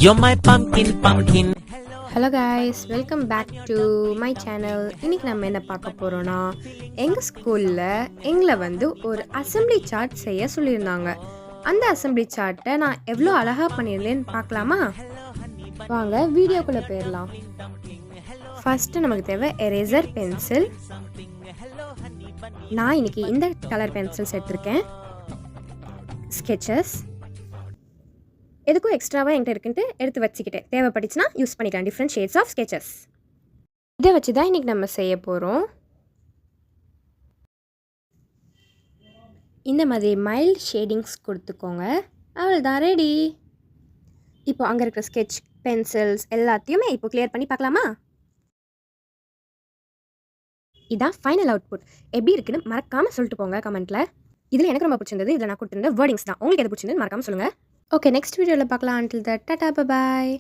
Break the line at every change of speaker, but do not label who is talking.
You're my pumpkin.
Hello guys, welcome back to my channel. இன்றைக்கி நம்ம என்ன பார்க்க போகிறோன்னா, எங்கள் ஸ்கூலில் எங்களை ஒரு அசம்பிளி சார்ட் செய்ய சொல்லியிருந்தாங்க. அந்த அசம்பிளி சார்ட்டை நான் எவ்வளோ அழகாக பண்ணியிருந்தேன்னு பார்க்கலாமா? வாங்க வீடியோக்குள்ளே போயிடலாம். ஃபஸ்ட்டு நமக்கு தேவை எரேசர் பென்சில். நான் இன்றைக்கி இந்த கலர் பென்சில்ஸ் எடுத்திருக்கேன். ஸ்கெச்சஸ் எதுக்கும் எக்ஸ்ட்ராவாக என்கிட்ட இருக்குன்ட்டு எடுத்து வச்சுக்கிட்டேன். தேவைப்பட்டுச்சுன்னா யூஸ் பண்ணிக்கலாம். Different shades of sketches. இதை வச்சு தான் இன்றைக்கி நம்ம செய்ய போகிறோம். இந்த மாதிரி மைல்ட் ஷேடிங்ஸ் கொடுத்துக்கோங்க. அவ்வளோதான், ரெடி. இப்போ அங்கே இருக்கிற ஸ்கெட்ச் பென்சில்ஸ் எல்லாத்தையுமே இப்போ கிளியர் பண்ணி பார்க்கலாமா? இதான் ஃபைனல் அவுட்புட். எப்படி இருக்குன்னு மறக்காமல் சொல்லிட்டு போங்க கமெண்ட்டில். இதில் எனக்கு ரொம்ப பிடிச்சிருந்தது, இதில் நான் கொடுத்துருந்த வேர்டிங்ஸ் தான். உங்களுக்கு எது பிடிச்சிருந்தது மறக்காமல் சொல்லுங்கள். ஓகே, நெக்ஸ்ட் வீடியோவில் பார்க்கலாம். Until that, Tata, bye bye.